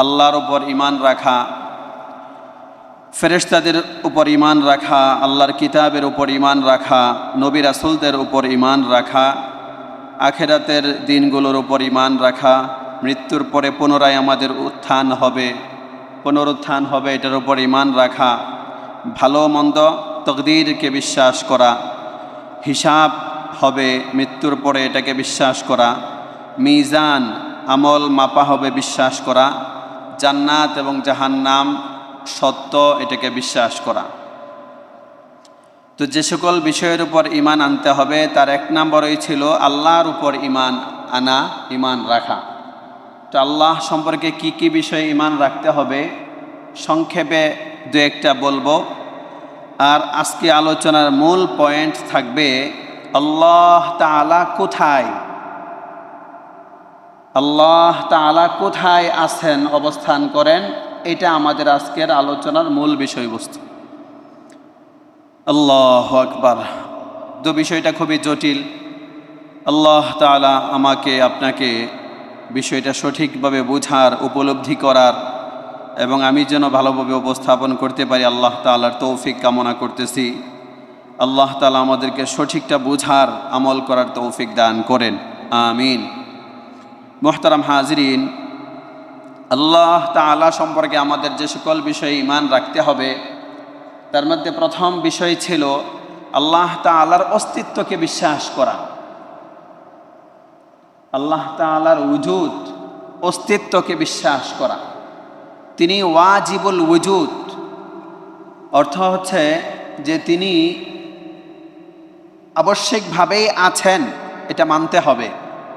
আল্লাহর উপর ঈমান রাখা, ফেরেশতাদের উপর ঈমান রাখা, আল্লাহর কিতাবের উপর ঈমান রাখা, নবী রাসূলদের উপর ঈমান রাখা, আখিরাতের দিনগুলোর উপর ঈমান রাখা, মৃত্যুর পরে পুনরায় আমাদের পুনরুত্থান হবে এটার উপর ঈমান রাখা, ভালো মন্দ তকদীরকে বিশ্বাস করা, হিসাব হবে মৃত্যুর পরে এটাকে বিশ্বাস করা, মিজান আমল মাপা হবে বিশ্বাস করা, জান্নাত এবং জাহান্নাম সত্য এটাকে বিশ্বাস করা। তো যে সকল বিষয়ের উপর ঈমান আনতে হবে তার এক নম্বরই ছিল আল্লাহর উপর ঈমান রাখা। তো আল্লাহ সম্পর্কে কি কি বিষয়ে ঈমান রাখতে হবে সংক্ষেপে দু একটা বলবো। আর আজকে আলোচনার মূল পয়েন্ট থাকবে আল্লাহ তাআলা কোথায়, আল্লাহ তাআলা কোথায় আছেন, অবস্থান করেন, এটা আমাদের আজকের আলোচনার মূল বিষয়বস্তু। আল্লাহু আকবার। তো বিষয়টা খুবই জটিল। আল্লাহ তাআলা আমাকে আপনাকে বিষয়টা সঠিকভাবে বোঝার, উপলব্ধি করার এবং আমি যেন ভালোভাবে উপস্থাপন করতে পারি আল্লাহ তাআলার তৌফিক কামনা করতেছি। আল্লাহ তাআলা আমাদেরকে সঠিকটা বোঝার, আমল করার তৌফিক দান করেন, আমিন। মুহতারাম হাজিরিন, আল্লাহ তাআলা সম্পর্কে আমাদের যে সকল বিষয়ে ঈমান রাখতে হবে তার মধ্যে প্রথম বিষয় ছিল আল্লাহ তাআলার অস্তিত্বকে বিশ্বাস করা। আল্লাহ তাআলার উজুদ, অস্তিত্বকে বিশ্বাস করা। তিনি ওয়াজিবুল উজুদ, অর্থ হচ্ছে যে তিনি আবশ্যিকভাবেই আছেন, এটা মানতে হবে,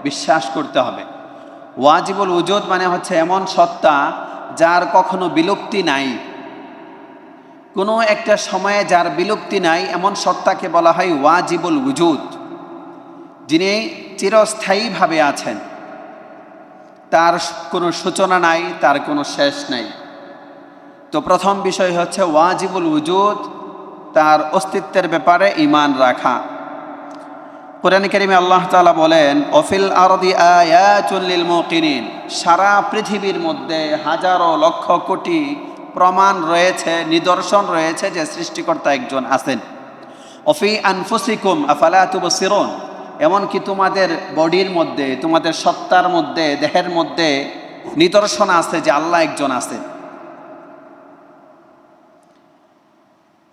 বিশ্বাস করতে হবে। ওয়াজিবুল উজুদ মানে হচ্ছে এমন সত্তা যার কখনো বিলুপ্তি নাই, কোনো একটা সময়ে যার বিলুপ্তি নাই, এমন সত্তাকে বলা হয় ওয়াজিবুল উজুদ। যিনি চিরস্থায়ীভাবে আছেন, তার কোনো সূচনা নাই, তার কোনো শেষ নাই। তো প্রথম বিষয় হচ্ছে ওয়াজিবুল উজুদ, তার অস্তিত্বের ব্যাপারে ঈমান রাখা। কুরআন কারীমে আল্লাহ তাআলা বলেন অফিল আরদি আয়াতুল লিল মুকিনিন, সারা পৃথিবীর মধ্যে হাজারো লক্ষ কোটি প্রমাণ রয়েছে, নিদর্শন রয়েছে যে সৃষ্টিকর্তা একজন আছেন। অফি আনফুসিকুম আফালা তুবসিরুন, এমনকি তোমাদের বডির মধ্যে, তোমাদের সত্তার মধ্যে, দেহের মধ্যে নিদর্শন আছে যে আল্লাহ একজন আছেন।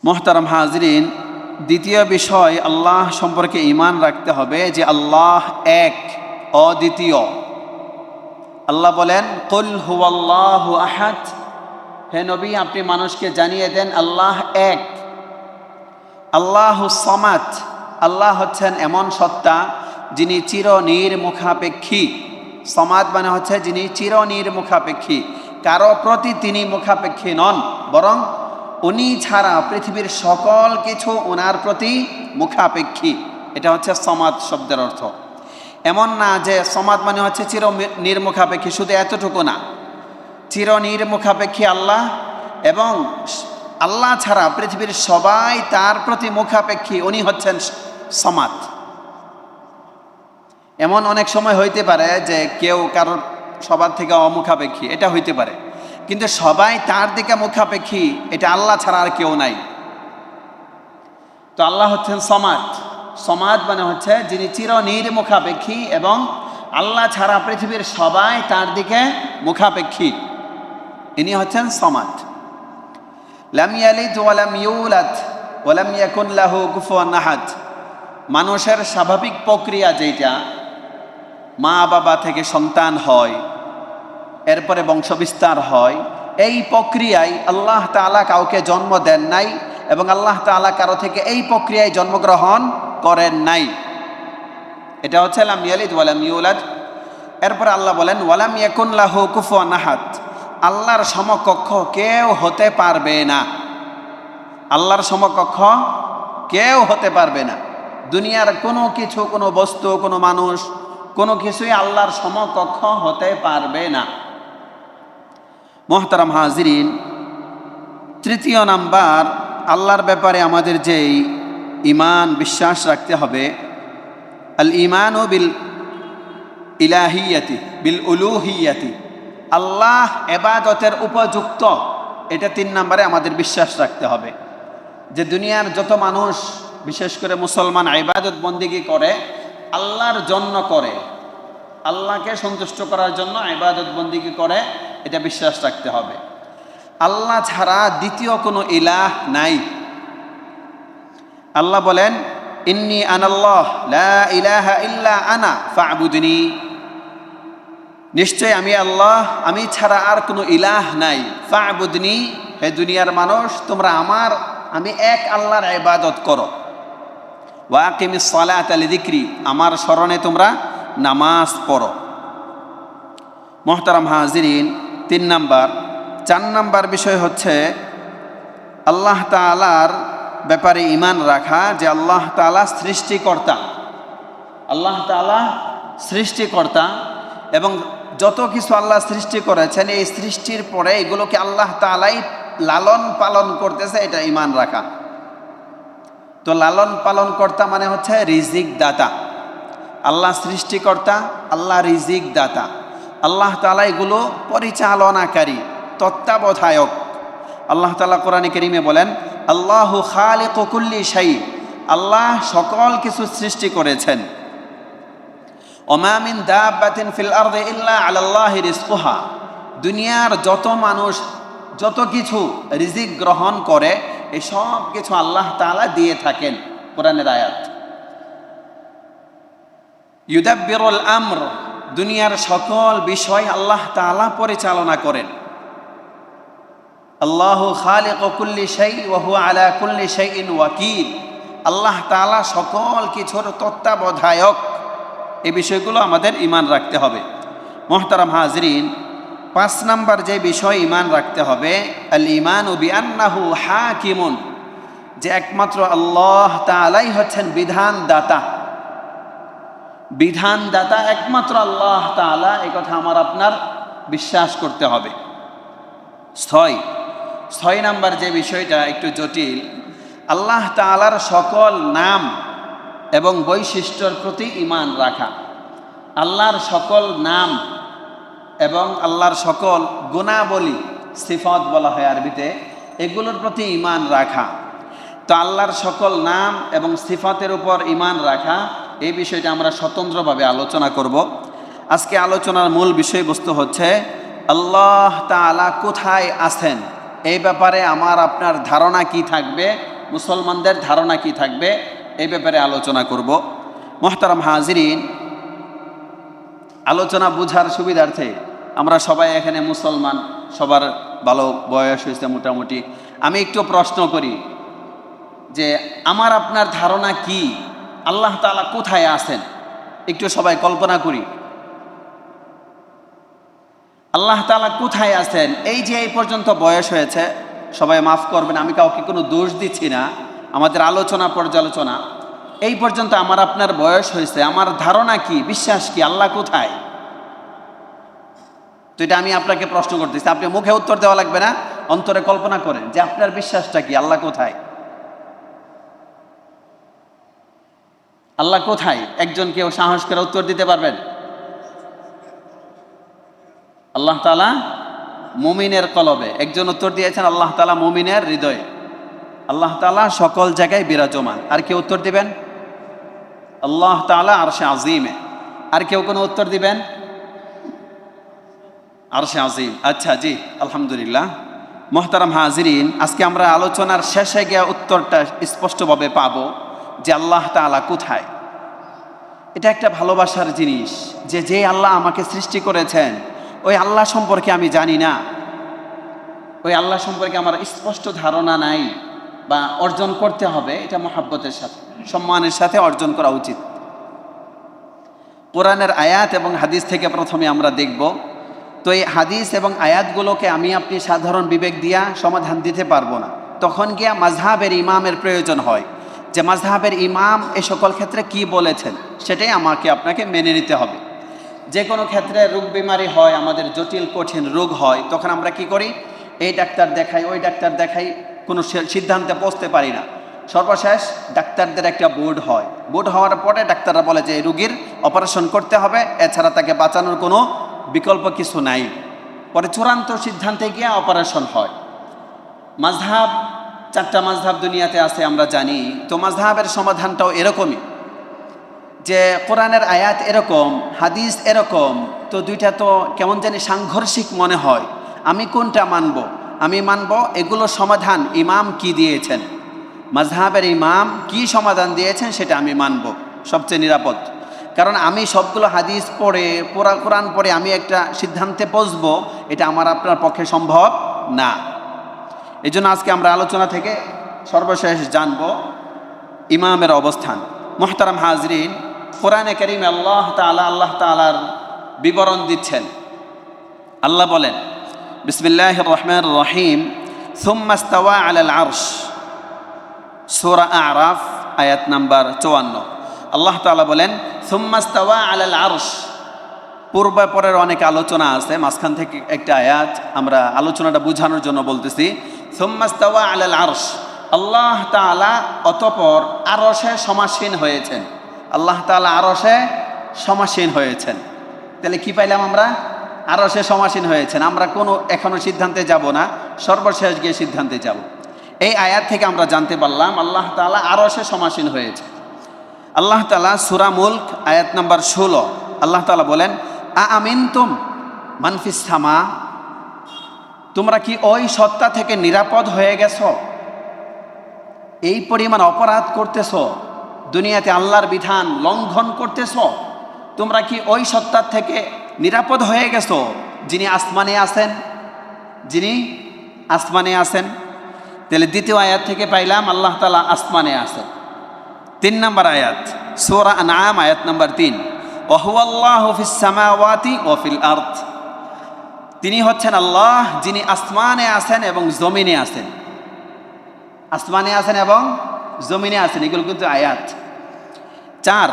মুহতারাম হাজরিন, দ্বিতীয় বিষয় আল্লাহ সম্পর্কে ঈমান রাখতে হবে যে আল্লাহ এক, অদ্বিতীয়। আল্লাহ বলেন কুল হুয়াল্লাহু আহাদ, হে নবী আপনি মানুষকে জানিয়ে দেন আল্লাহ এক। আল্লাহুস সামাদ, আল্লাহ হচ্ছেন এমন সত্তা যিনি চিরনির্মুখাপেক্ষী। সামাদ মানে হচ্ছে যিনি চিরনির্মুখাপেক্ষী, কারো প্রতি তিনি মুখাপেক্ষী নন, বরং উনি ছাড়া পৃথিবীর সকল কিছু ওনার প্রতি মুখাপেক্ষী। এটা হচ্ছে সমাদ শব্দের অর্থ। এমন না যে সমাদ মানে হচ্ছে নির্মুখাপেক্ষী, শুধু এতটুকু না, চিরনির্মুখাপেক্ষী আল্লাহ, এবং আল্লাহ ছাড়া পৃথিবীর সবাই তার প্রতি মুখাপেক্ষী, উনি হচ্ছেন সমাদ। এমন অনেক সময় হইতে পারে যে কেউ কারোর সবার থেকে অমুখাপেক্ষী, এটা হইতে পারে, কিন্তু সবাই তার দিকে মুখাপেক্ষী, এটা আল্লাহ ছাড়া আর কেউ নাই। তো আল্লাহ হচ্ছেন সমাদ। সমাদ মানে হচ্ছে যিনি চিরনির্মুখাপেক্ষী এবং আল্লাহ ছাড়া পৃথিবীর সবাই তার দিকে মুখাপেক্ষী, ইনি হচ্ছেন সমাদ। লাম ইয়ালিদ ওয়া লাম ইউলাদ ওয়া লাম ইয়াকুন লাহু কুফুয়ান আহাদ, মানুষের স্বাভাবিক প্রক্রিয়া যেটা, মা বাবা থেকে সন্তান হয়, এরপরে বংশবিস্তার হয়, এই প্রক্রিয়ায় আল্লাহ তাআলা কাউকে জন্ম দেন নাই এবং আল্লাহ তাআলা কারো থেকে এই প্রক্রিয়ায় জন্মগ্রহণ করেন নাই। এটা হচ্ছে লাম ইয়ালিদ ওয়া লাম ইউলাদ। এরপরে আল্লাহ বলেন ওয়া লাম ইয়াকুন লাহু কুফুয়ান আহাদ, আল্লাহর সমকক্ষ কেউ হতে পারবে না। আল্লাহর সমকক্ষ কেউ হতে পারবে না। দুনিয়ার কোনো কিছু, কোনো বস্তু, কোনো মানুষ, কোনো কিছুই আল্লাহর সমকক্ষ হতে পারবে না। মুহতারাম হাজিরিন, তৃতীয় নাম্বার আল্লাহর ব্যাপারে আমাদের যেই ঈমান বিশ্বাস রাখতে হবে, আল ঈমানু বিল ইলাহিয়াতি বিল উলুহিয়াতি, আল্লাহ ইবাদতের উপযুক্ত, এটা 3 নম্বরে আমাদের বিশ্বাস রাখতে হবে। যে দুনিয়ার যত মানুষ বিশেষ করে মুসলমান ইবাদত বন্দেগী করে আল্লাহর জন্য করে, আল্লাহকে সন্তুষ্ট করার জন্য ইবাদত বন্দেগী করে, এটা বিশ্বাস রাখতে হবে। আল্লাহ ছাড়া দ্বিতীয় কোনো ইলাহ নাই। আল্লাহ বলেন, ইন্নী আনাল্লাহ লা ইলাহা ইল্লা আনা ফা'বুদনি, নিশ্চয় আমি আল্লাহ, আমি ছাড়া আর কোনো ইলাহ নাই। ফা'বুদনি, হে দুনিয়ার মানুষ তোমরা আমি এক আল্লাহর ইবাদত করো। ওয়া আকিমিস সালাতা লিযিকরি, আমার স্মরণে তোমরা নামাজ পড়ো। মুহতারাম হাজিরিন, 3 নাম্বার। 4 নাম্বার বিষয় হচ্ছে আল্লাহ তাআলার ব্যাপারে ঈমান রাখা, যে আল্লাহ তাআলা সৃষ্টিকর্তা। আল্লাহ তাআলা সৃষ্টিকর্তা এবং যত কিছু আল্লাহ সৃষ্টি করেছেন এই সৃষ্টির পরে এগুলোকে আল্লাহ তাআলাই লালন পালন করতেছে, এটা ঈমান রাখা। তো লালন পালন কর্তা মানে হচ্ছে রিজিক দাতা। আল্লাহ সৃষ্টিকর্তা, আল্লাহ রিজিক দাতা, আল্লাহ তাআলা এগুলো পরিচালনাকারী, তত্ত্বাবধায়ক। আল্লাহ তাআলা কোরআনে কারীমে বলেন, আল্লাহু খালিকু কুল্লি শাই, আল্লাহ সকল কিছু সৃষ্টি করেছেন। ওমা মিন দাব্বাতিন ফিল আরদি ইল্লা আলাল্লাহি রিজকুহা, দুনিয়ার যত মানুষ যত কিছু রিজিক গ্রহণ করে এই সব কিছু আল্লাহ তাআলা দিয়ে থাকেন। কোরআনের আয়াত। ইউদাব্বিরুল আমর, দুনিয়ার সকল বিষয় আল্লাহ তাআলা পরিচালনা করেন। আল্লাহু খালিকু কুল্লি শাই ওয়া হুয়া আলা কুল্লি শাইইন ওয়াকিল, আল্লাহ তাআলা সকল কিছুর তত্ত্বাবধায়ক। এই বিষয়গুলো আমাদের ঈমান রাখতে হবে। মুহতারাম হাজিরিন, 5 নাম্বার যে বিষয় ঈমান রাখতে হবে, আল ঈমানু বিআন্নাহু হাকিমুন, যে একমাত্র আল্লাহ তাআলাই হচ্ছেন বিধানদাতা। বিধানদাতা একমাত্র আল্লাহ তাআলা, এই কথা আমার আপনার বিশ্বাস করতে হবে। 6 নাম্বার যে বিষয়টা একটু জটিল, আল্লাহ তাআলার সকল নাম এবং বৈশিষ্ট্যর প্রতি ঈমান রাখা। আল্লাহর সকল নাম এবং আল্লাহর সকল গুণাবলী, সিফাত বলা হয় আরবিতে, এগুলোর প্রতি ঈমান রাখা। তো আল্লাহর সকল নাম এবং সিফাতের উপর ঈমান রাখা, এই বিষয়টা আমরা স্বতন্ত্রভাবে আলোচনা করব। আজকে আলোচনার মূল বিষয়বস্তু হচ্ছে আল্লাহ তাআলা কোথায় আছেন, এই ব্যাপারে আমার আপনার ধারণা কি থাকবে, মুসলমানদের ধারণা কি থাকবে, এই ব্যাপারে আলোচনা করব। মুহতারাম হাজিরিন, আলোচনা বুঝার সুবিধার্থে আমরা সবাই এখানে মুসলমান, সবার ভালো বয়স হয়েছে মোটামুটি। আমি একটু প্রশ্ন করি যে আমার আপনার ধারণা কি, আল্লাহ তাআলা কোথায় আছেন? একটু সবাই কল্পনা করি, আল্লাহ তাআলা কোথায় আছেন? এই যে এই পর্যন্ত বয়স হয়েছে, সবাই মাফ করবেন, আমি কাউকে কোনো দোষ দিচ্ছি না, আমাদের আলোচনা পর্যালোচনা এই পর্যন্ত আমার আপনার বয়স হয়েছে, আমার ধারণা কি, বিশ্বাস কি, আল্লাহ কোথায়? তো এটা আমি আপনাকে প্রশ্ন করতেছি, আপনি মুখে উত্তর দেওয়া লাগবে না, অন্তরে কল্পনা করেন যে আপনার বিশ্বাসটা কি, আল্লাহ কোথায়? আল্লাহ কোথায়? একজন কেউ সাহস করে উত্তর দিতে পারবেন? আল্লাহ তাআলা মুমিনের কলবে, একজন উত্তর দিয়েছেন আল্লাহ তাআলা মুমিনের হৃদয়ে, আল্লাহ তাআলা সকল জায়গায় বিরাজমান। আর কেউ উত্তর দিবেন? আল্লাহ তাআলা আরশে আজিমে। আর কেউ কোনো উত্তর দিবেন? আরশে আজিম। আচ্ছা, জি, আলহামদুলিল্লাহ। মুহতারাম হাজিরিন, আজকে আমরা আলোচনার শেষে গিয়ে উত্তরটা স্পষ্টভাবে পাবো যে আল্লাহ তাআলা কোথায়। এটা একটা ভালোবাসার জিনিস, যে আল্লাহ আমাকে সৃষ্টি করেছেন ওই আল্লাহ সম্পর্কে আমি জানি না, ওই আল্লাহ সম্পর্কে আমার স্পষ্ট ধারণা নাই, বা অর্জন করতে হবে, এটা মহাব্বতের সাথে, সম্মানের সাথে অর্জন করা উচিত। কোরআনের আয়াত এবং হাদিস থেকে প্রথমে আমরা দেখব। তো এই হাদিস এবং আয়াতগুলোকে আমি আপনি সাধারণ বিবেক দিয়া সমাধান দিতে পারবো না, তখন গিয়া মাযহাবের ইমামের প্রয়োজন হয়, যে মাযহাবের ইমাম এ সকল ক্ষেত্রে কি বলেছেন, সেটাই আমাকে আপনাকে মেনে নিতে হবে। যে কোনো ক্ষেত্রে রোগ বিমারি হয়, আমাদের জটিল কঠিন রোগ হয়, তখন আমরা কি করি, এই ডাক্তার দেখাই, ওই ডাক্তার দেখাই, কোনো সিদ্ধান্তে পৌঁছতে পারি না। সর্বশেষ ডাক্তারদের একটা বোর্ড হয়, বোর্ড হওয়ার পরে ডাক্তাররা বলে যে এই রোগীর অপারেশন করতে হবে, এছাড়া তাকে বাঁচানোর কোনো বিকল্প কিছু নাই। পরে চূড়ান্ত সিদ্ধান্তে গিয়ে অপারেশন হয়। মাযহাব 4টা মাযহাব দুনিয়াতে আছে আমরা জানি। তো মাযহাবের সমাধানটাও এরকমই যে কোরআনের আয়াত এরকম, হাদিস এরকম, তো দুইটা তো কেমন জানি সাংঘর্ষিক মনে হয়। আমি কোনটা মানব? আমি মানব এগুলো সমাধান ইমাম কি দিয়েছেন, মাযহাবের ইমাম কি সমাধান দিয়েছেন সেটা আমি মানব, সবচেয়ে নিরাপদ। কারণ আমি সবগুলো হাদিস পড়ে পুরা কোরআন পড়ে আমি একটা সিদ্ধান্তে পৌঁছবো, এটা আমার আপনার পক্ষে সম্ভব না। এই জন্য আজকে আমরা আলোচনা থেকে সর্বশেষ জানব ইমামের অবস্থান। মুহতারাম হাজরিন, কোরআনে কারীমে আল্লাহ তাআলার বিবরণ দিচ্ছেন। আল্লাহ বলেন, বিসমিল্লাহির রহমানির রহিম, সুম্মা ইস্তাওয়া আলাল আরশ, সূরা আরাফ আয়াত নাম্বার 54। আল্লাহ তাআলা বলেন সুম্মা ইস্তাওয়া আলাল আরশ। পূর্বে পরের অনেক আলোচনা আছে, মাঝখান থেকে একটা আয়াত আমরা আলোচনাটা বোঝানোর জন্য বলতেছি। সুম্মা ইস্তাওয়া আলাল আরশ, আল্লাহ তাআলা অতঃপর আরশে সমাসীন হয়েছেন। আল্লাহ তাআলা আরশে সমাসীন হয়েছেন। তাহলে কি পাইলাম আমরা? আরশে সমাসীন হয়েছেন। আমরা কোনো এখনো সিদ্ধান্তে যাব না, সর্বশেষ গিয়ে সিদ্ধান্তে যাব। এই আয়াত থেকে আমরা জানতে পারলাম আল্লাহ তাআলা আরশে সমাসীন হয়েছে। আল্লাহ তাআলা সূরা মুলক আয়াত নাম্বার 16 আল্লাহ তাআলা বলেন, আমিনতুম মান ফিস সামা, তোমরা কি ওই সত্তা থেকে নিরাপদ হয়ে গেছো? এই পরিমাণ অপরাধ করতেছো, দুনিয়াতে আল্লাহর বিধান লঙ্ঘন করতেছো, তোমরা কি ওই সত্তার থেকে নিরাপদ হয়ে গেছো যিনি আসমানে আছেন, যিনি আসমানে আছেন? তাহলে দ্বিতীয় আয়াত থেকে পাইলাম আল্লাহ তাআলা আসমানে আছেন। 3 নম্বর আয়াত সূরা আনআম আয়াত নাম্বার 3, ওয়া হুয়াল্লাহু ফিস সামাওয়াতি ওয়া ফিল আরদ, তিনি হচ্ছেন আল্লাহ যিনি আসমানে আছেন এবং জমিনে আছেন। আসমানে আছেন এবং জমিনে আছেন, এগুলো কিন্তু আয়াত। 4,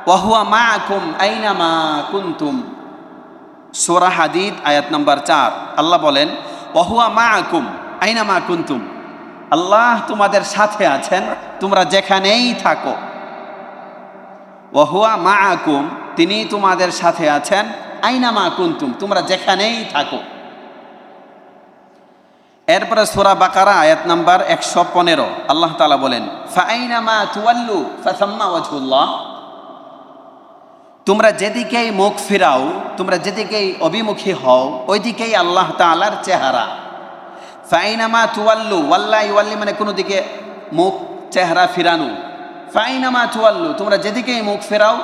ওয়া হুয়া মাআকুম আইনামা কুনতুম, সূরা হাদীদ আয়াত নাম্বার 4 আল্লাহ বলেন, ওয়া হুয়া মাআকুম আইনামা কুনতুম, আল্লাহ তোমাদের সাথে আছেন তোমরা যেখানেই থাকো। ওয়া হুয়া মাআকুম, তিনি তোমাদের সাথে আছেন, আইনামা কুনতুম, তোমরা যেখানেই থাকো। এরপরে সূরা বাকারা আয়াত নাম্বার 115 আল্লাহ তাআলা বলেন, ফাআইনামা তুওয়াল্লু ফাসাম্মা ওয়াজহুল্লাহ, তোমরা যেদিকেই মুখ ফিরাও, তোমরা যেদিকেই অভিমুখী হও, ওইদিকেই আল্লাহ তাআলার চেহারা। ফাইনামা তুওয়াল্লু, ওয়াল্লা ইউয়াল্লি মানে কোনো দিকে মুখ চেহারা ফিরানো। ফাইনামা তুওয়াল্লু, তোমরা যেদিকেই মুখ ফেরাও,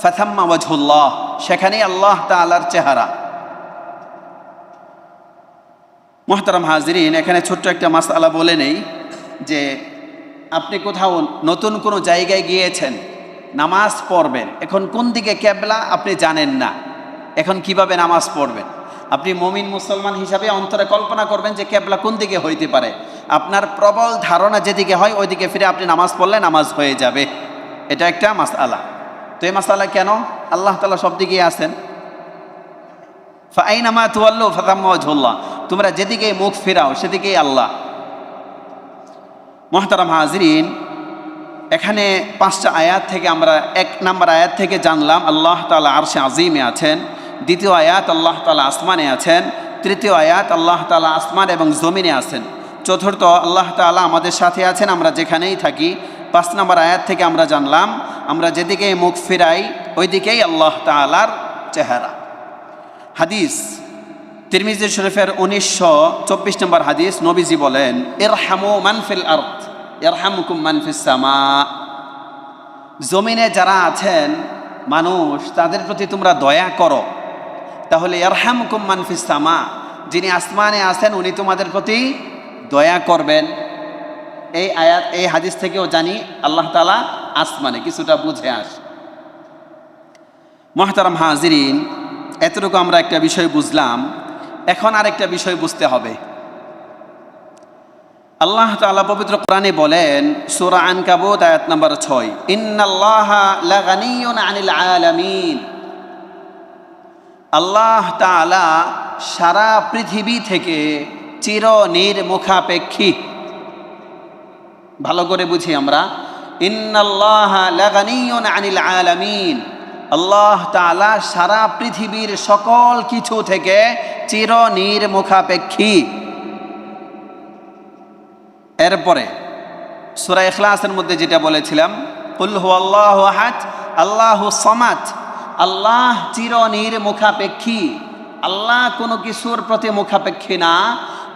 ফাসাম্মা ওয়াজহুল্লাহ, সেখানেই আল্লাহ তাআলার চেহারা। মুহতারাম হাজিরিন, এখানে ছোট্ট একটা মাসআলা বলে নেই যে আপনি কোথাও নতুন কোনো জায়গায় গিয়েছেন, নামাজ পড়বেন, এখন কোন দিকে কিবলা আপনি জানেন না, এখন কিভাবে নামাজ পড়বেন? আপনি মুমিন মুসলমান হিসাবে অন্তরে কল্পনা করবেন যে কিবলা কোন দিকে হইতে পারে, আপনার প্রবল ধারণা যেদিকে হয় ওইদিকে ফিরে আপনি নামাজ পড়লে নামাজ হয়ে যাবে। এটা একটা মাসআলা। তো এই মাসআলা কেন? আল্লাহ তাআলা সব দিকেই আছেন। ফাআইনামা তুওয়াল্লু ফাসাম্মা ওয়াজহুল্লাহ, তোমরা যেদিকেই মুখ ফিরাও সেদিকেই আল্লাহ। মুহতারাম হাজিরিন, এখানে 5টা আয়াত থেকে আমরা 1 নম্বর আয়াত থেকে জানলাম আল্লাহ তাআলা আরশে আজিমে আছেন। দ্বিতীয় আয়াত আল্লাহ তাআলা আসমানে আছেন। তৃতীয় আয়াত আল্লাহ তাআলা আসমান এবং জমিনে আছেন। চতুর্থ, আল্লাহ তাআলা আমাদের সাথে আছেন আমরা যেখানেই থাকি। 5 নম্বর আয়াত থেকে আমরা জানলাম আমরা যেদিকেই মুখ ফিরাই ওইদিকেই আল্লাহ তাআলার চেহারা। হাদিস তিরমিজি শরীফের 1924 নম্বর হাদিস, নবীজি বলেন, ইরহামু মান ফিল আরদ ইয়ারহামুকুম মান ফিস সামা, জমিনে যারা আছেন মানুষ তাদের প্রতি তোমরা দয়া করো, তাহলে ইয়ারহামুকুম মান ফিস সামা, যিনি আসমানে আছেন উনি তোমাদের প্রতি দয়া করবেন। এই আয়াত এই হাদিস থেকেও জানি আল্লাহ তাআলা আসমানে, কিছুটা বুঝে আসে। মুহতারাম হাজিরিন, এতটুকু আমরা একটা বিষয় বুঝলাম, এখন আরেকটা বিষয় বুঝতে হবে। আল্লাহ তাআলা পবিত্র কোরআনে বলেন, সূরা আনকাবুত আয়াত নাম্বার 6, ইন্নাল্লাহা লাগানিয়ুন আনিল আলামিন, আল্লাহ তাআলা সারা পৃথিবী থেকে চিরনির্মুখাপেক্ষী। ভালো করে বুঝি আমরা, ইন্নাল্লাহা লাগানিয়ুন আনিল আলামিন, আল্লাহ তাআলা সারা পৃথিবীর সকল কিছু থেকে চিরনির্মুখাপেক্ষী। এরপরে সূরা ইখলাসের মধ্যে যেটা বলেছিলাম, কুল হুয়াল্লাহু আহাদ আল্লাহুস সামাদ, আল্লাহ চিরনির্মুখাপেক্ষী। আল্লাহ কোনো কিছুর প্রতি মুখাপেক্ষী না,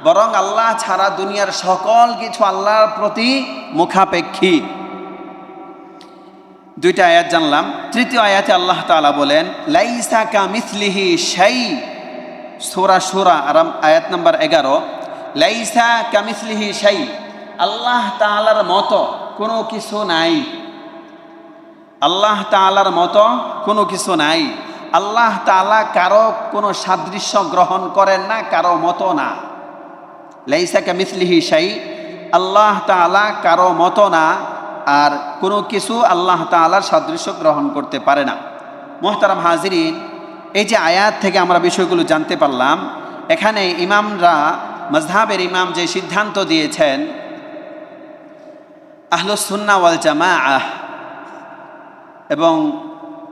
বরং আল্লাহ ছাড়া দুনিয়ার সকল কিছু আল্লাহর প্রতি মুখাপেক্ষী। দুইটা আয়াত জানলাম। তৃতীয় আয়াতে আল্লাহ তাআলা বলেন লাইসা কামিসলিহি শাই, সূরা শুরা আয়াত নাম্বার 11, লাইসা কামিসলিহি শাই, আল্লাহ তাআলার মতো কোনো কিছু নাই। আল্লাহ তাআলার মতো কোনো কিছু নাই। আল্লাহ তাআলা কারো কোনো সাদৃশ্য গ্রহণ করেন না, কারো মতো না। লাইসা কামিসলিহি শাই, আল্লাহ তাআলা কারো মতো না, আর কোনো কিছু আল্লাহ তাআলার সাদৃশ্য গ্রহণ করতে পারে না। মুহতারাম হাজিরিন, এই যে আয়াত থেকে আমরা বিষয়গুলো জানতে পারলাম, এখানে ইমামরা, মাযহাবের ইমাম যে সিদ্ধান্ত দিয়েছেন, আহলুস সুন্নাহ ওয়াল জামাআহ এবং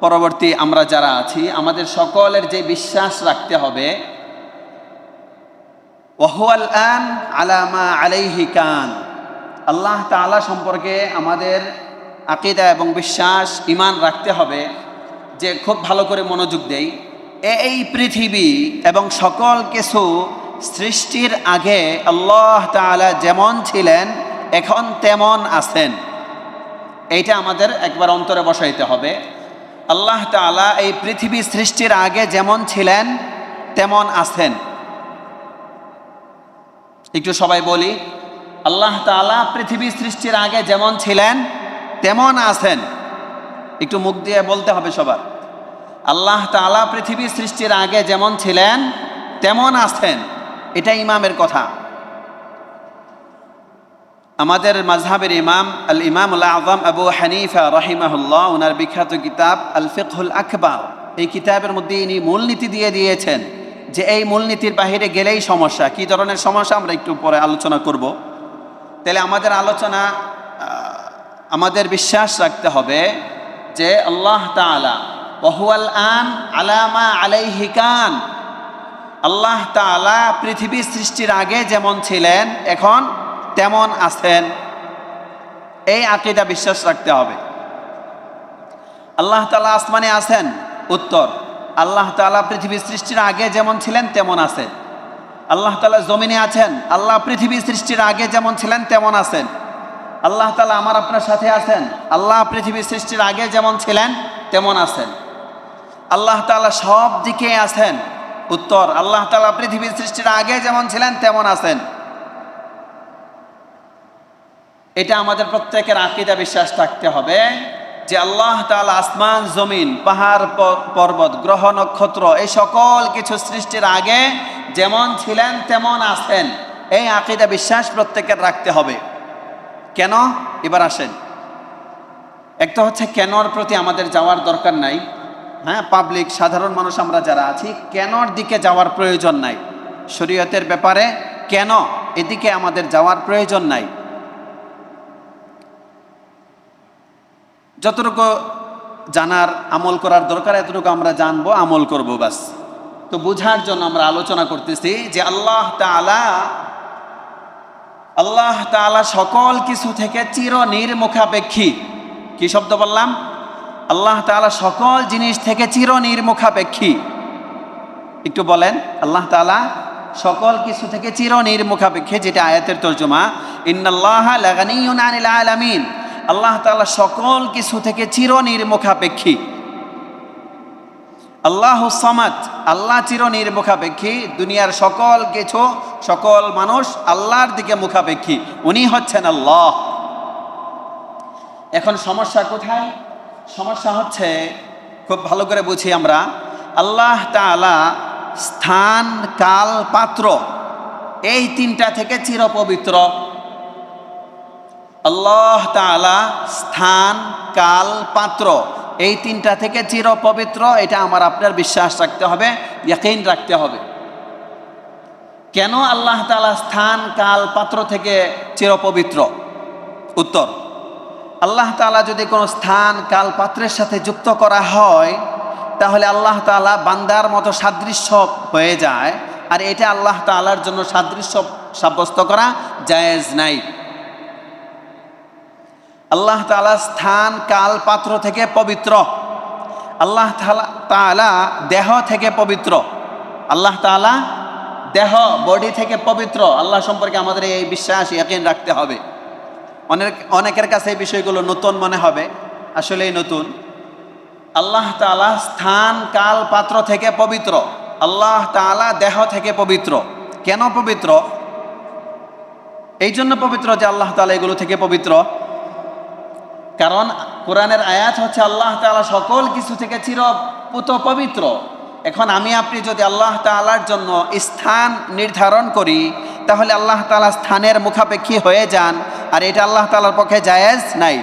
পরবর্তী আমরা যারা আছি, আমাদের সকলের যে বিশ্বাস রাখতে হবে, ওয়াহুয়াল আন আলা মা আলাইহি কান, আল্লাহ তাআলা সম্পর্কে আমাদের আকীদা এবং বিশ্বাস, ঈমান রাখতে হবে যে খুব ভালো করে মনোযোগ দেই, এই পৃথিবী এবং সকল কিছু সৃষ্টির আগে আল্লাহ তাআলা যেমন ছিলেন এখন তেমন আছেন। এইটা আমাদের একবার অন্তরে বসাইতে হবে। আল্লাহ তাআলা এই পৃথিবী সৃষ্টির আগে যেমন ছিলেন তেমন আছেন। একটু সবাই বলি, আল্লাহ তাআলা পৃথিবী সৃষ্টির আগে যেমন ছিলেন তেমন আছেন। একটু মুখ দিয়ে বলতে হবে সবার, আল্লাহ তাআলা পৃথিবী সৃষ্টির আগে যেমন ছিলেন তেমন আছেন। এটা ইমামের কথা। আমাদের মাযহাবের ইমাম আল ইমামুল আযম আবু হানিফা রাহিমাহুল্লাহ, ওনার বিখ্যাত কিতাব আল ফিকহুল আকবার, এই কিতাবের মধ্যে ইনি মূলনীতি দিয়ে দিয়েছেন যে এই মূলনীতির বাহিরে গেলেই সমস্যা। কি ধরনের সমস্যা আমরা একটু পরে আলোচনা করব। তাহলে আমাদের আলোচনা, আমাদের বিশ্বাস রাখতে হবে যে আল্লাহ তাআলা ওয়াহুয়াল আন আলা মা আলাইহি কান, আল্লাহ তাআলা পৃথিবী সৃষ্টির আগে যেমন ছিলেন এখন তেমন আছেন। এই আকীদা বিশ্বাস রাখতে হবে। আল্লাহ তাআলা আসমানে আছেন, উত্তর, আল্লাহ তাআলা পৃথিবী সৃষ্টির আগে যেমন ছিলেন তেমন আছেন। আল্লাহ তাআলা জমিনে আছেন, আল্লাহ পৃথিবী সৃষ্টির আগে যেমন ছিলেন তেমন আছেন। আল্লাহ তাআলা আমার আপনার সাথে আছেন, আল্লাহ পৃথিবী সৃষ্টির আগে যেমন ছিলেন তেমন আছেন। আল্লাহ তাআলা সব দিকে আছেন, উত্তর, আল্লাহ তাআলা পৃথিবী সৃষ্টির আগে যেমন ছিলেন তেমন আছেন। এটা আমাদের প্রত্যেকের আকীদা বিশ্বাস থাকতে হবে যে আল্লাহ তাআলা আসমান জমিন পাহাড় পর্বত গ্রহ নক্ষত্র এই সকল কিছু সৃষ্টির আগে যেমন ছিলেন তেমন আছেন। এই আকীদা বিশ্বাস প্রত্যেকের রাখতে হবে। কেন? এবার আসেন, একটা হচ্ছে কেনর প্রতি আমাদের যাওয়ার দরকার নাই। হ্যাঁ, পাবলিক সাধারণ মানুষ আমরা যারা আছি, কেনর দিকে যাওয়ার প্রয়োজন নাই। শরীয়তের ব্যাপারে কেন, এদিকে আমাদের যাওয়ার প্রয়োজন নাই। যতটুকু জানার আমল করার দরকার এতটুকু আমরা জানবো, আমল করব, বাস। তো বোঝার জন্য আমরা আলোচনা করতেছি যে আল্লাহ তাআলা সকল কিছু থেকে চিরনির্মুখাপেক্ষী। কি শব্দ বললাম? আল্লাহ তাআলা সকল জিনিস থেকে চিরনির্মুখাপেক্ষী। একটু বলেন, আল্লাহ তাআলা সকল কিছু থেকে চিরনির্মুখাপেক্ষী, যেটা আয়াতের তর্জমা, ইন্নাল্লাহা লাগানিয়ুন আনিল আলামিন। আল্লাহ তাআলা সকল কিছু থেকে চিরনির্মুখাপেক্ষী। আল্লাহুস সামাদ, আল্লাহ চিরনির্মুখাপেক্ষী। দুনিয়ার সকল কিছু, সকল মানুষ আল্লাহর দিকে মুখাপেক্ষী। উনি হচ্ছেন আল্লাহ। এখন সমস্যা কোথায়? সমস্যা হচ্ছে, খুব ভালো করে বুঝি আমরা, আল্লাহ তাআলা স্থান, কাল, পাত্র এই তিনটা থেকে চিরপবিত্র। আল্লাহ তাআলা স্থান, কাল, পাত্র এই তিনটা থেকে চিরপবিত্র। এটা আমার আপনার বিশ্বাস রাখতে হবে, ইয়াকিন রাখতে হবে। কেন আল্লাহ তাআলা স্থান, কাল, পাত্র থেকে চিরপবিত্র? উত্তর, আল্লাহ তাআলা যদি কোনো স্থান, কাল, পাত্রের সাথে যুক্ত করা হয় তাহলে আল্লাহ তাআলা বান্দার মতো সাদৃশ্য হয়ে যায়। আর এটা আল্লাহ তাআলার জন্য সাদৃশ্য সাব্যস্ত করা জায়েজ নাই। আল্লাহ তাআলা স্থান কাল পাত্র থেকে পবিত্র, আল্লাহ তাআলা দেহ থেকে পবিত্র, আল্লাহ তাআলা দেহ বডি থেকে পবিত্র। আল্লাহ সম্পর্কে আমাদের এই বিশ্বাস ইয়াকিন রাখতে হবে। অনেকের কাছে এই বিষয়গুলো নতুন মনে হবে, আসলেই নতুন। আল্লাহ তাআলা স্থান কাল পাত্র থেকে পবিত্র, আল্লাহ তাআলা দেহ থেকে পবিত্র। কেন পবিত্র? এই জন্য পবিত্র যে আল্লাহ তাআলা এগুলো থেকে পবিত্র, কারণ কোরআনের আয়াত হচ্ছে আল্লাহ তাআলা সকল কিছু থেকে চিরপুত পবিত্র। এখন আমি আপনি যদি আল্লাহ তাআলার জন্য স্থান নির্ধারণ করি, তাহলে আল্লাহ তাআলা স্থানের মুখাপেক্ষী হয়ে যান, আর এটা আল্লাহ তাআলার পক্ষে জায়েজ নাই।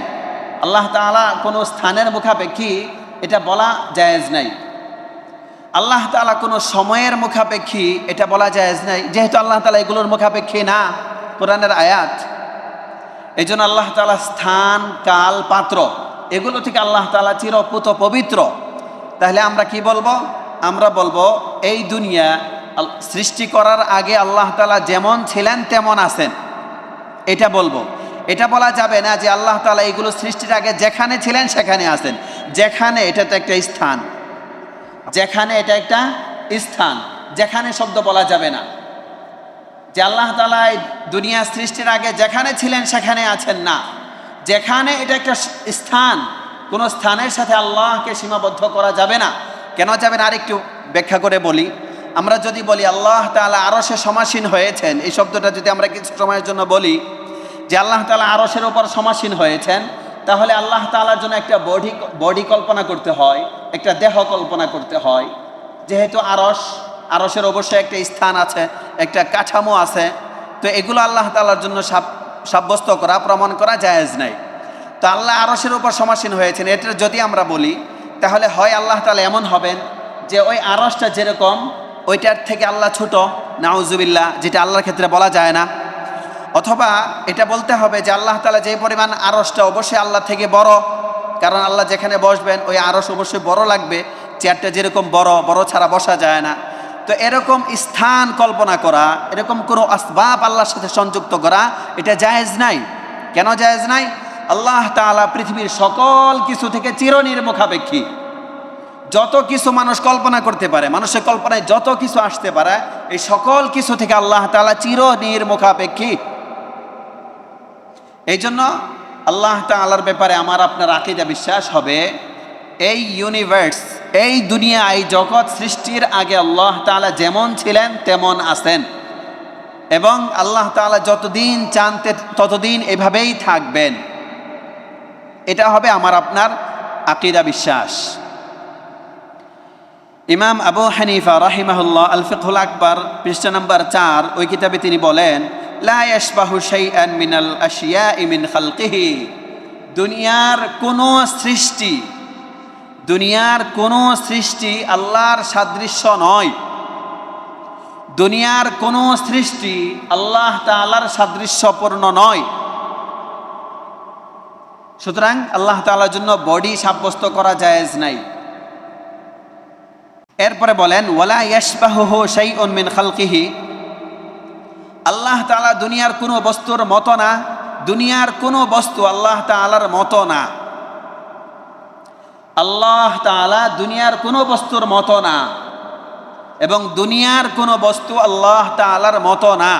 আল্লাহ তাআলা কোনো স্থানের মুখাপেক্ষী এটা বলা জায়েজ নাই। আল্লাহ তাআলা কোনো সময়ের মুখাপেক্ষী এটা বলা জায়েজ নাই, যেহেতু আল্লাহ তাআলা এগুলোর মুখাপেক্ষী না কোরআনের আয়াত। এই জন্য আল্লাহ তাআলা স্থান কাল পাত্র এগুলো থেকে আল্লাহ তাআলা চিরপুত পবিত্র। তাহলে আমরা কি বলবো? আমরা বলবো এই দুনিয়া সৃষ্টি করার আগে আল্লাহ তাআলা যেমন ছিলেন তেমন আছেন, এটা বলবো। এটা বলা যাবে না যে আল্লাহ তাআলা এগুলো সৃষ্টির আগে যেখানে ছিলেন সেখানে আছেন। যেখানে, এটা তো একটা স্থান, যেখানে এটা একটা স্থান, যেখানে শব্দ বলা যাবে না যে আল্লাহ তাআলা দুনিয়া সৃষ্টির আগে যেখানে ছিলেন সেখানে আছেন, না। যেখানে এটা একটা স্থান, কোনো স্থানের সাথে আল্লাহকে সীমাবদ্ধ করা যাবে না। কেন যাবে না আরেকটু ব্যাখ্যা করে বলি। আমরা যদি বলি আল্লাহ তাআলা আরশে সমাসীন হয়েছেন, এই শব্দটা যদি আমরা কিছু সময়ের জন্য বলি যে আল্লাহ তাআলা আরশের উপর সমাসীন হয়েছেন, তাহলে আল্লাহ তাআলার জন্য একটা বডি কল্পনা করতে হয়, একটা দেহ কল্পনা করতে হয়। যেহেতু আরশের অবশ্যই একটা স্থান আছে, একটা কাঠামো আছে, তো এগুলো আল্লাহ তাআলার জন্য সাব্যস্ত করা, প্রমাণ করা জায়েজ নাই। তো আল্লাহ আরশের উপর সমাসীন হয়েছেন, এটা যদি আমরা বলি, তাহলে হয় আল্লাহ তাআলা এমন হবেন যে ওই আরশটা যেরকম ওইটার থেকে আল্লাহ ছোট, নাউজুবিল্লাহ, যেটা আল্লাহর ক্ষেত্রে বলা যায় না। অথবা এটা বলতে হবে যে আল্লাহ তাআলা যে পরিমাণ আরশটা অবশ্যই আল্লাহ থেকে বড়, কারণ আল্লাহ যেখানে বসবেন ওই আরশ অবশ্যই বড় লাগবে। চেয়ারটা যেরকম বড় ছাড়া বসা যায় না। তো এরকম স্থান কল্পনা করা, এরকম কোনো আসবাব আল্লাহর সাথে সংযুক্ত করা, এটা জায়েজ নাই। কেন জায়েজ নাই? আল্লাহ তাআলা পৃথিবীর সকল কিছু থেকে চিরনির্মুখাপেক্ষী। যত কিছু মানুষ কল্পনা করতে পারে, মানুষের কল্পনায় যত কিছু আসতে পারে, এই সকল কিছু থেকে আল্লাহ তাআলা চিরনির্মুখাপেক্ষী। এই জন্য আল্লাহ তাআলার ব্যাপারে আমার আপনার আকীদা বিশ্বাস হবে, এই ইউনিভার্স, এই দুনিয়া, এই জগৎ সৃষ্টির আগে আল্লাহ তাআলা যেমন ছিলেন তেমন আছেন, এবং আল্লাহ তাআলা যতদিন চান ততদিন এভাবেই থাকবেন। এটা হবে আমার আপনার আকীদা বিশ্বাস। ইমাম আবু হানিফা রাহিমাহুল্লাহ আল ফিকহুল আকবার পৃষ্ঠা নাম্বার 4 ওই কিতাবে তিনি বলেন, লা ইয়াশবাহু শাইআন মিনাল আশিয়াই মিন খালকিহি। দুনিয়ার কোনো সৃষ্টি আল্লাহর সাদৃশ্য নয়। দুনিয়ার কোনো সৃষ্টি আল্লাহ তাআলার সাদৃশ্যপূর্ণ নয়। সুতরাং আল্লাহ তাআলার জন্য বডি সাব্যস্ত করা জায়েজ নাই। এরপরে বলেন, ওয়ালা ইয়াশবাহুহু শাইউন মিন খালকিহি। আল্লাহ তাআলা দুনিয়ার কোনো বস্তুর মতো না, দুনিয়ার কোনো বস্তু আল্লাহ তাআলার মতো না। আল্লাহ তাআলা দুনিয়ার কোনো বস্তুর মতো না, এবং দুনিয়ার কোনো বস্তু আল্লাহ তাআলার মতো না।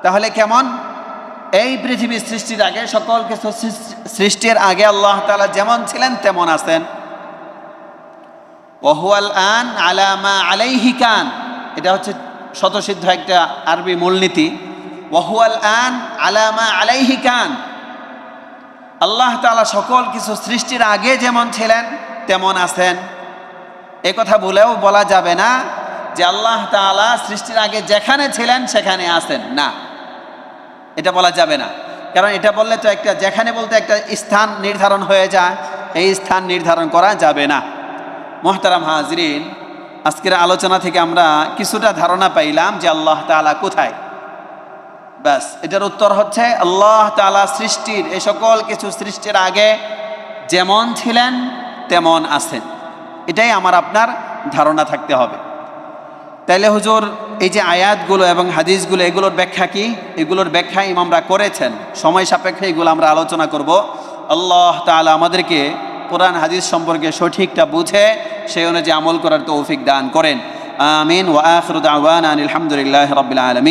তাহলে কেমন? এই পৃথিবী সৃষ্টির আগে, সকল কিছু সৃষ্টির আগে আল্লাহ তাআলা যেমন ছিলেন তেমন আছেন। ওয়াহুয়াল আন আলা মা আলাইহি কান, এটা হচ্ছে শতসিদ্ধ একটা আরবি মূলনীতি। ওয়াহুয়াল আন আলা মা আলাইহি কান, আল্লাহ তাআলা সকল কিছু সৃষ্টির আগে যেমন ছিলেন তেমন আছেন। এ কথা বলেও বলা যাবে না যে আল্লাহ তাআলা সৃষ্টির আগে যেখানে ছিলেন সেখানে আছেন, না, এটা বলা যাবে না। কারণ এটা বললে তো একটা, যেখানে বলতে একটা স্থান নির্ধারণ হয়ে যায়, এই স্থান নির্ধারণ করা যাবে না। মুহতারাম হাজরিন, আজকের আলোচনা থেকে আমরা কিছুটা ধারণা পাইলাম যে আল্লাহ তাআলা কোথায়। ব্যাস, এটার উত্তর হচ্ছে আল্লাহ তাআলা সৃষ্টির, এই সকল কিছু সৃষ্টির আগে যেমন ছিলেন তেমন আছেন। এটাই আমার আপনার ধারণা থাকতে হবে। তাইলে হুজুর এই যে আয়াতগুলো এবং হাদিসগুলো এগুলোর ব্যাখ্যা কি? এগুলোর ব্যাখ্যা ইমামরা করেছেন, সময় সাপেক্ষে এগুলো আমরা আলোচনা করব। আল্লাহ তাআলা আমাদেরকে কোরআন হাদিস সম্পর্কে সঠিকটা বুঝে সেই অনুযায়ী আমল করার তৌফিক দান করেন। আমিন। ওয়া আখিরু দাওয়ানা আনিল হামদুলিল্লাহি রাব্বিল আলামিন।